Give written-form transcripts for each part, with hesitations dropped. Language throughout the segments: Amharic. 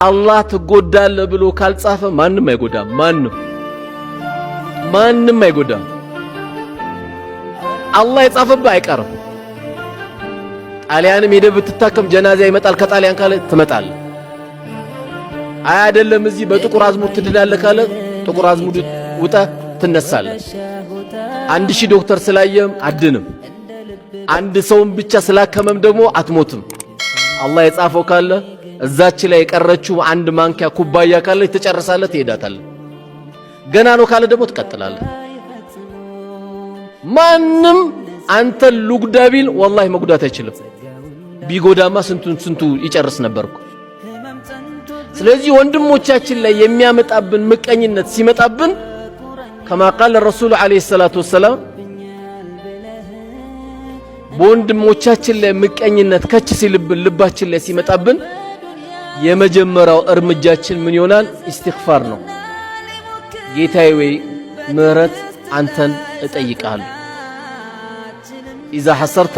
አላህ ትጎዳለህ ብሎ ካልጻፈ ማንም አይጎዳም። ማንም አይጎዳም። አላህ የጻፈብህ አይቀርም። ጣሊያንም ሄደህ ብትታከም ጀናዛ ይመጣል ከጣሊያን ካለ ትመጣለህ። አይ አይደለም እዚህ በጥቁር አዝሙድ ትድናለህ ካለ ጥቁር አዝሙድ ውጠህ ትነሳለህ። 1000 ዶክተር ስላየም አድንም። አንድ ሰውን ብቻ ስላከመም ደግሞ አትሞትም። አላህ የጻፈው ካለ እዛች ላይ የቀረችው አንድ ማንኪያ ኩባያ ካለ ትጨርሳለህ፣ ትሄዳታለህ። ገና ነው ካለ ደግሞ ትቀጥላለህ። ማንም አንተ ልጉዳ ቢል ወላሂ መጉዳት አይችልም። ቢጎዳማ ስንቱ ይጨርስ ነበርኩ። ስለዚህ ወንድሞቻችን ላይ የሚያመጣብን ምቀኝነት ሲመጣብን ከማ ቃለ ረሱሉ አለይሂ ሰላቱ ወሰላም በወንድሞቻችን ላይ ምቀኝነት ከች ሲልብን ልባችን ላይ ሲመጣብን የመጀመሪያው እርምጃችን ምን ይሆናል? ኢስቲግፋር ነው። ጌታዬ ወይ ምህረት አንተን እጠይቃለሁ። ኢዛ ሐሰርተ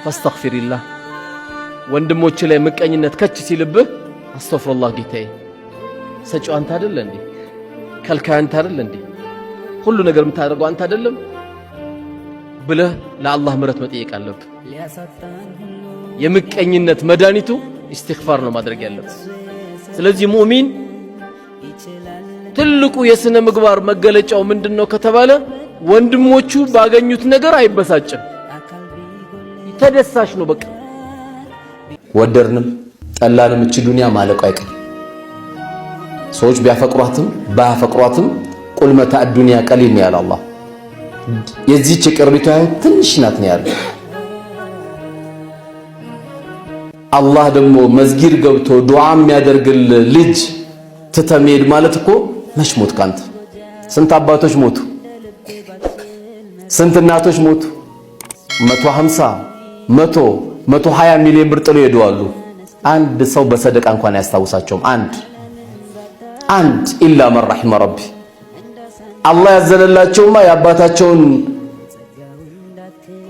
ፈስተግፊሪላህ። ወንድሞች ላይ ምቀኝነት ከች ሲልብህ አስተግፊሩላህ ጌታዬ፣ ሰጪው አንተ አይደለ እንዴ? ከልካይ አንተ አይደለ እንዴ? ሁሉ ነገር የምታደርገው አንተ አይደለም ብለህ ለአላህ ምህረት መጠየቅ አለብህ። የምቀኝነት መድኃኒቱ ኢስቲግፋር ነው ማድረግ ያለበት። ስለዚህ ሙእሚን ትልቁ የስነ ምግባር መገለጫው ምንድነው ከተባለ ወንድሞቹ ባገኙት ነገር አይበሳጭም፣ ተደሳሽ ነው። በቃ ወደርንም ጠላንም እቺ ዱንያ ማለቁ አይቀር። ሰዎች ቢያፈቅሯትም ባያፈቅሯትም ቁል መታዕ ዱንያ ቀሊል ነው ያለ አላህ። የዚህች ቅርቢቷ ትንሽ ናት ነው ያለው። አላህ ደግሞ መስጊድ ገብቶ ዱዓ የሚያደርግል ልጅ ትተሜድ ማለት እኮ መሽሞት ካንተ። ስንት አባቶች ሞቱ፣ ስንት እናቶች ሞቱ። 150 100 120 ሚሊዮን ብር ጥሎ ይሄዳሉ። አንድ ሰው በሰደቃ እንኳን አያስታውሳቸውም። አንድ ኢላ መን ረሒመ ረቢ። አላህ ያዘነላቸውማ የአባታቸውን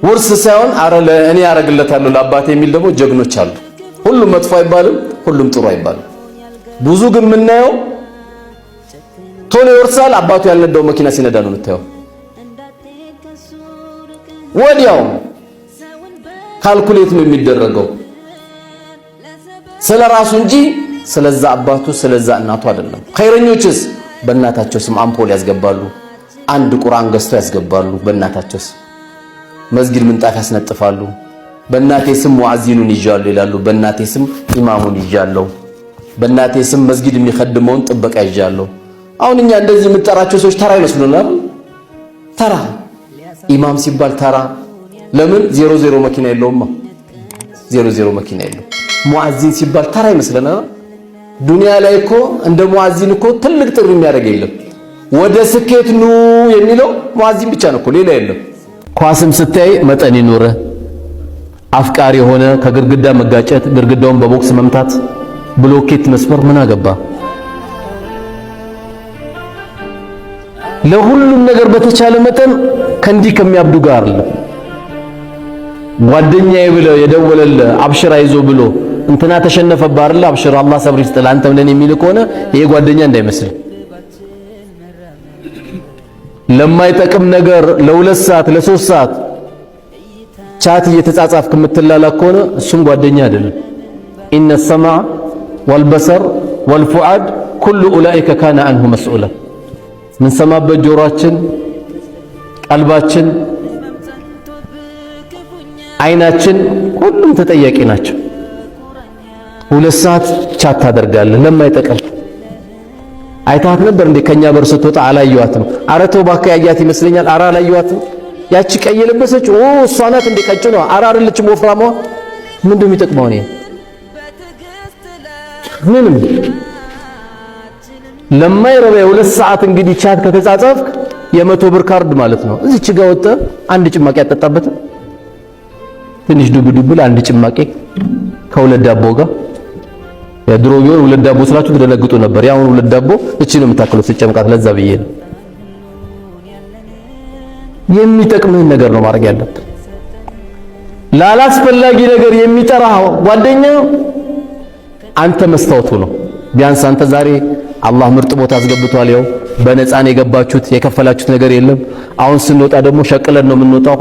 ውርስ ሳይሆን አረ ለእኔ ያረግለታለሁ ለአባቴ የሚል ደግሞ ጀግኖች አሉ። ሁሉም መጥፎ አይባልም፣ ሁሉም ጥሩ አይባልም። ብዙ ግን የምናየው ቶሎ ይወርሳል። አባቱ ያልነዳው መኪና ሲነዳ ነው የምታየው። ወዲያው ካልኩሌት ነው የሚደረገው ስለራሱ እንጂ ስለዛ አባቱ ስለዛ እናቱ አይደለም። ኸይረኞችስ በእናታቸው ስም አምፖል ያስገባሉ፣ አንድ ቁርአን ገዝተው ያስገባሉ። በእናታቸው ስም መስጊድ ምንጣፍ ያስነጥፋሉ። በእናቴ ስም ሙአዚኑን ይዣሉ ይላሉ። በእናቴ ስም ኢማሙን ይዣለሁ፣ በእናቴ ስም መስጊድ የሚخدመውን ጥበቃ ይዣለሁ። አሁን እኛ እንደዚህ የምንጠራቸው ሰዎች ተራ ይመስሉናል። ተራ ኢማም ሲባል ተራ ለምን 00 መኪና የለውማ፣ 00 መኪና የለው። ሙአዚን ሲባል ተራ ይመስለናል። ዱንያ ላይ እኮ እንደ ሙአዚን እኮ ትልቅ ጥሪ የሚያደርግ የለም። ወደ ስኬት ኑ የሚለው ሙአዚን ብቻ ነው እኮ ሌላ የለም። ኳስም ስታይ መጠን ይኖረ አፍቃሪ የሆነ ከግርግዳ መጋጨት፣ ግርግዳውን በቦክስ መምታት፣ ብሎኬት መስመር ምን አገባ? ለሁሉም ነገር በተቻለ መጠን ከእንዲህ ከሚያብዱ ጋር አለ። ጓደኛዬ ብለው የደወለለ አብሽራ ይዞ ብሎ እንትና ተሸነፈብህ አይደል አብሽር አላህ ሰብር ይስጥህ አንተም ለኔ የሚል ከሆነ ይሄ ጓደኛ እንዳይመስል። ለማይጠቅም ነገር ለ2 ሰዓት ለ3 ሰዓት ቻት እየተጻጻፍክ የምትላላክ ከሆነ እሱም ጓደኛ አይደለም። ኢነ ሰማዕ ወልበሰር ወልፉዓድ ኩሉ ኡላኢከ ካነ አንሁ መስኡላ። ምን ሰማበት ጆሮአችን፣ ቀልባችን፣ አይናችን ሁሉም ተጠያቂ ናቸው። 2 ሰዓት ቻት ታደርጋለህ ለማይጠቅም። አይታት ነበር እንዴ ከኛ በር ስትወጣ አላየዋትም? ኧረ ተው እባክህ ያያት ይመስለኛል። ኧረ አላየዋትም። ያቺ ቀይ የለበሰች እሷ ናት እንዴ ቀጭኗ? ኧረ አይደለችም ወፍራሟ። ምንድነው የሚጠቅመው? እኔ ምንም ለማይረባ 2 ሰዓት እንግዲህ ቻት ከተጻጻፍክ የ100 ብር ካርድ ማለት ነው። እዚች ጋር ወጣ አንድ ጭማቂ ያጠጣበት ትንሽ ዱብ አንድ ጭማቂ ከ2 ዳቦ ጋር። የድሮ ቢሆን 2 ዳቦ ስላችሁ ትደነግጡ ነበር። ያው 2 ዳቦ እቺ ነው የምታክለው ሲጨምቃት። ለዛ ብዬ ነው የሚጠቅምህን ነገር ነው ማድረግ ያለብህ። ላላስፈላጊ ነገር የሚጠራው ጓደኛ አንተ መስታወቱ ነው። ቢያንስ አንተ ዛሬ አላህ ምርጥ ቦታ አስገብቷል። ያው በነፃ ነው የገባችሁት፣ የከፈላችሁት ነገር የለም። አሁን ስንወጣ ደግሞ ሸቅለን ነው የምንወጣው።